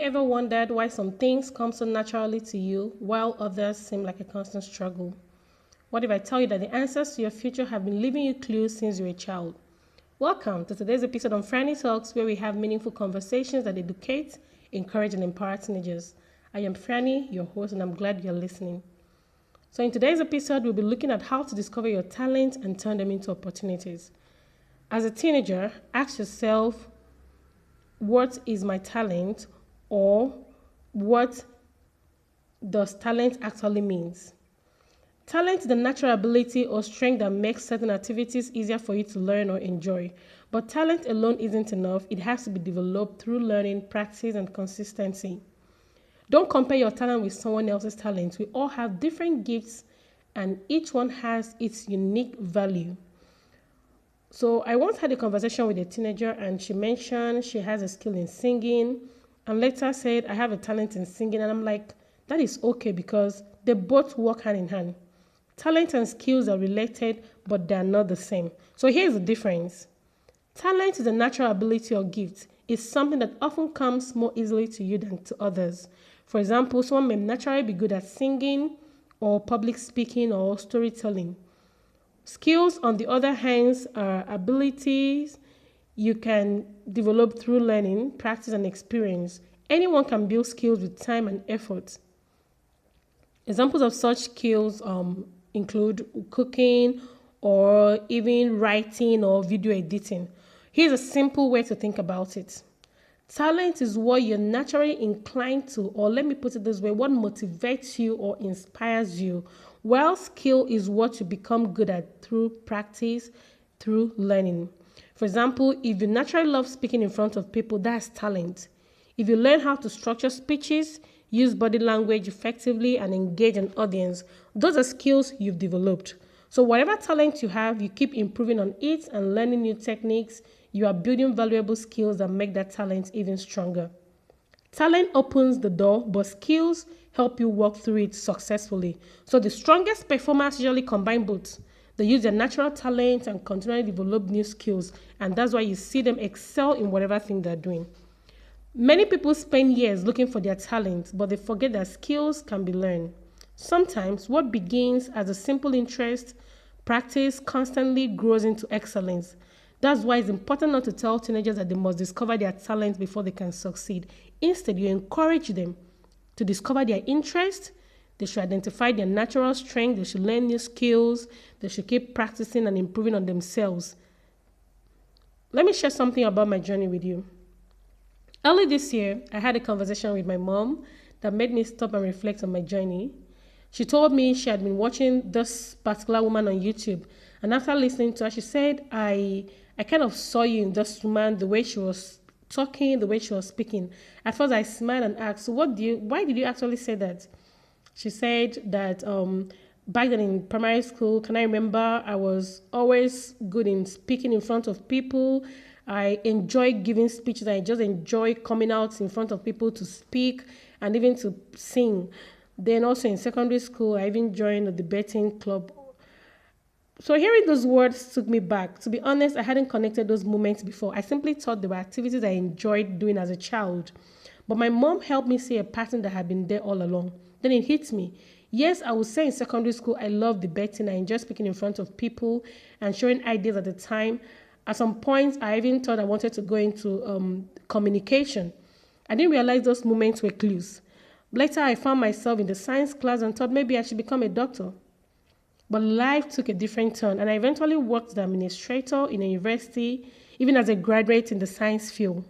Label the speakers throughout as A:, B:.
A: ever wondered why some things come so naturally to you while others seem like a constant struggle? What if I tell you that the answers to your future have been leaving you clues since you were a child? Welcome to today's episode on FRIANI Talks, where we have meaningful conversations that educate, encourage, and empower teenagers. I am FRIANI, your host, and I'm glad you're listening. So in today's episode, we'll be looking at how to discover your talents and turn them into opportunities. As a teenager, ask yourself, what is my talent, or what does talent actually means? Talent is the natural ability or strength that makes certain activities easier for you to learn or enjoy. But talent alone isn't enough. It has to be developed through learning, practice, and consistency. Don't compare your talent with someone else's talent. We all have different gifts, and each one has its unique value. So I once had a conversation with a teenager, and she mentioned she has a skill in singing, and later said, I have a talent in singing. And I'm like, that is okay, because they both work hand in hand. Talent and skills are related, but they are not the same. So here's the difference. Talent is a natural ability or gift. It's something that often comes more easily to you than to others. For example, someone may naturally be good at singing or public speaking or storytelling. Skills, on the other hand, are abilities you can develop through learning, practice, and experience. Anyone can build skills with time and effort. Examples of such skills include cooking or even writing or video editing. Here's a simple way to think about it. Talent is what you're naturally inclined to, or let me put it this way, what motivates you or inspires you, while skill is what you become good at through practice, through learning. For example, if you naturally love speaking in front of people, that's talent. If you learn how to structure speeches, use body language effectively, and engage an audience, those are skills you've developed. So whatever talent you have, you keep improving on it and learning new techniques. You are building valuable skills that make that talent even stronger. Talent opens the door, but skills help you walk through it successfully. So the strongest performers usually combine both. They use their natural talent and continually develop new skills, and that's why you see them excel in whatever thing they're doing. Many people spend years looking for their talent, but they forget that skills can be learned. Sometimes what begins as a simple interest, practice constantly grows into excellence. That's why it's important not to tell teenagers that they must discover their talent before they can succeed. Instead, you encourage them to discover their interest. They should identify their natural strength. They should learn new skills. They should keep practicing and improving on themselves. Let me share something about my journey with you. Early this year, I had a conversation with my mom that made me stop and reflect on my journey. She told me she had been watching this particular woman on YouTube, and after listening to her, she said, I kind of saw you in this woman, the way she was talking, the way she was speaking. At first, I smiled and asked, so why did you actually say that? She said that back then in primary school, can I remember I was always good in speaking in front of people. I enjoy giving speeches. I just enjoy coming out in front of people to speak and even to sing. Then also in secondary school, I even joined a debating club. So hearing those words took me back. To be honest, I hadn't connected those moments before. I simply thought they were activities I enjoyed doing as a child. But my mom helped me see a pattern that had been there all along. Then it hit me. Yes, I would say in secondary school, I loved debating. I enjoyed speaking in front of people and sharing ideas at the time. At some point, I even thought I wanted to go into communication. I didn't realize those moments were clues. Later, I found myself in the science class and thought maybe I should become a doctor. But life took a different turn, and I eventually worked as an administrator in a university, even as a graduate in the science field.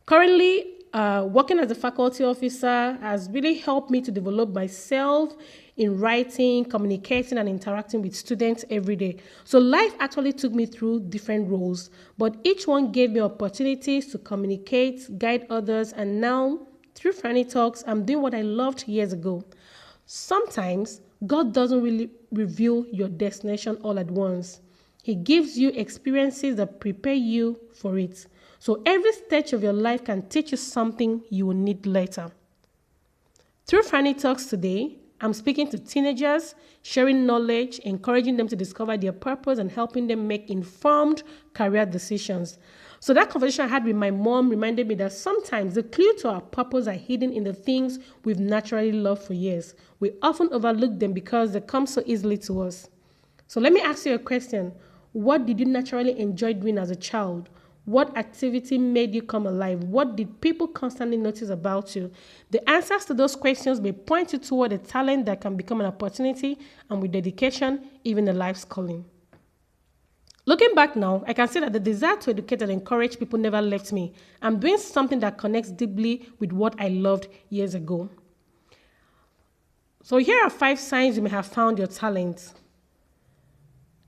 A: Currently, working as a faculty officer has really helped me to develop myself in writing, communicating, and interacting with students every day. So life actually took me through different roles, but each one gave me opportunities to communicate, guide others, and now, through FRIANI Talks, I'm doing what I loved years ago. Sometimes, God doesn't really reveal your destination all at once. He gives you experiences that prepare you for it. So every stage of your life can teach you something you will need later. Through FRIANI Talks today, I'm speaking to teenagers, sharing knowledge, encouraging them to discover their purpose, and helping them make informed career decisions. So that conversation I had with my mom reminded me that sometimes the clue to our purpose are hidden in the things we've naturally loved for years. We often overlook them because they come so easily to us. So let me ask you a question. What did you naturally enjoy doing as a child? What activity made you come alive? What did people constantly notice about you? The answers to those questions may point you toward a talent that can become an opportunity, and with dedication, even a life's calling. Looking back now, I can see that the desire to educate and encourage people never left me. I'm doing something that connects deeply with what I loved years ago. So here are 5 signs you may have found your talent.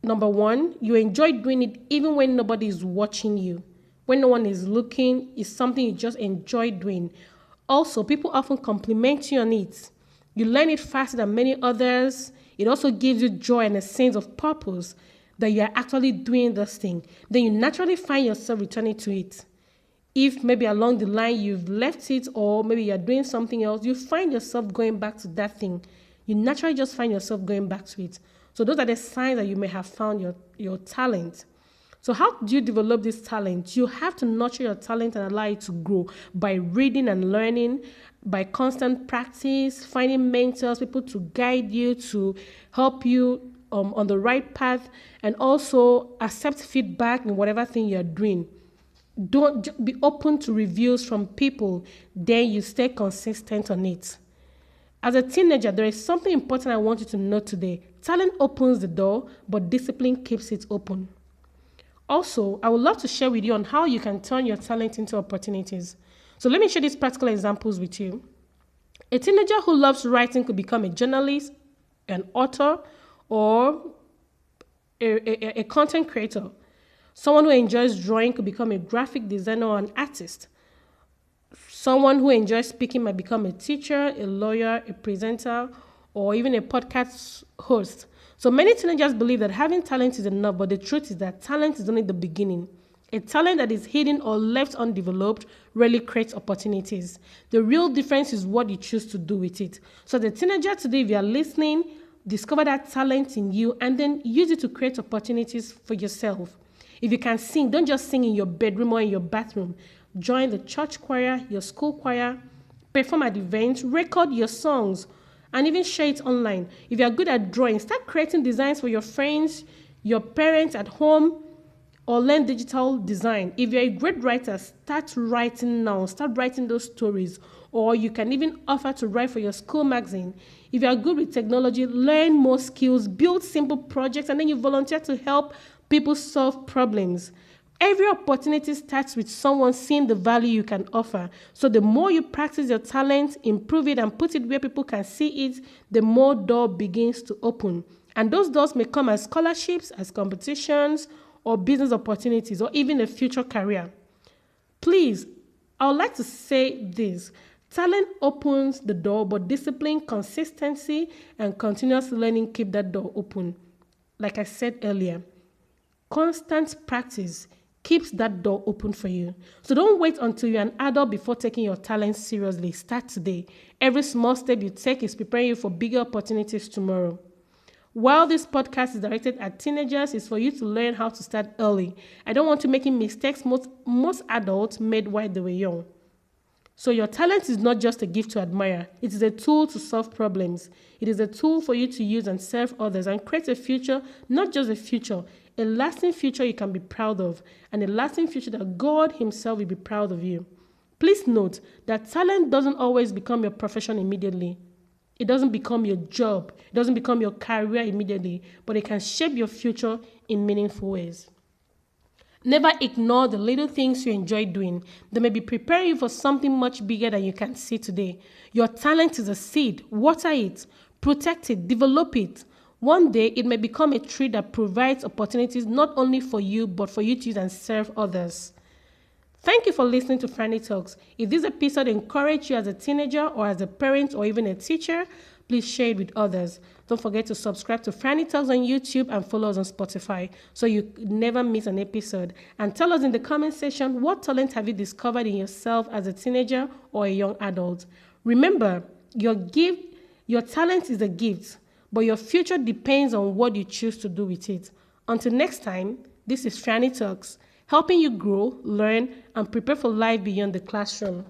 A: Number 1, you enjoy doing it even when nobody is watching you. When no one is looking, it's something you just enjoy doing. Also, people often compliment you on it. You learn it faster than many others. It also gives you joy and a sense of purpose that you are actually doing this thing. Then you naturally find yourself returning to it. If maybe along the line you've left it, or maybe you're doing something else, you find yourself going back to that thing. You naturally just find yourself going back to it. So those are the signs that you may have found your talent. So how do you develop this talent? You have to nurture your talent and allow it to grow by reading and learning, by constant practice, finding mentors, people to guide you, to help you on the right path, and also accept feedback in whatever thing you're doing. Don't be open to reviews from people, then you stay consistent on it. As a teenager, there is something important I want you to know today. Talent opens the door, but discipline keeps it open. Also, I would love to share with you on how you can turn your talent into opportunities. So let me share these practical examples with you. A teenager who loves writing could become a journalist, an author, or a content creator. Someone who enjoys drawing could become a graphic designer or an artist. Someone who enjoys speaking might become a teacher, a lawyer, a presenter, or even a podcast host. So many teenagers believe that having talent is enough, but the truth is that talent is only the beginning. A talent that is hidden or left undeveloped rarely creates opportunities. The real difference is what you choose to do with it. So the teenager today, if you are listening, discover that talent in you and then use it to create opportunities for yourself. If you can sing, don't just sing in your bedroom or in your bathroom. Join the church choir, your school choir, perform at events, record your songs, and even share it online. If you're good at drawing, start creating designs for your friends, your parents at home, or learn digital design. If you're a great writer, start writing now. Start writing those stories. Or you can even offer to write for your school magazine. If you're good with technology, learn more skills, build simple projects, and then you volunteer to help people solve problems. Every opportunity starts with someone seeing the value you can offer. So the more you practice your talent, improve it, and put it where people can see it, the more door begins to open. And those doors may come as scholarships, as competitions, or business opportunities, or even a future career. Please, I would like to say this. Talent opens the door, but discipline, consistency, and continuous learning keep that door open. Like I said earlier, constant practice keeps that door open for you. So don't wait until you're an adult before taking your talent seriously. Start today. Every small step you take is preparing you for bigger opportunities tomorrow. While this podcast is directed at teenagers, it's for you to learn how to start early. I don't want you making mistakes most adults made while they were young. So your talent is not just a gift to admire. It is a tool to solve problems. It is a tool for you to use and serve others and create a future, not just a future, a lasting future you can be proud of, and a lasting future that God Himself will be proud of you. Please note that talent doesn't always become your profession immediately. It doesn't become your job. It doesn't become your career immediately, but it can shape your future in meaningful ways. Never ignore the little things you enjoy doing. They may be preparing you for something much bigger than you can see today. Your talent is a seed. Water it, protect it, develop it. One day, it may become a tree that provides opportunities not only for you, but for you to use and serve others. Thank you for listening to FRIANI Talks. If this episode encouraged you as a teenager or as a parent or even a teacher, please share it with others. Don't forget to subscribe to FRIANI Talks on YouTube and follow us on Spotify so you never miss an episode. And tell us in the comment section, what talent have you discovered in yourself as a teenager or a young adult? Remember, your talent is a gift, but your future depends on what you choose to do with it. Until next time, this is FRIANI Talks. helping you grow, learn, and prepare for life beyond the classroom.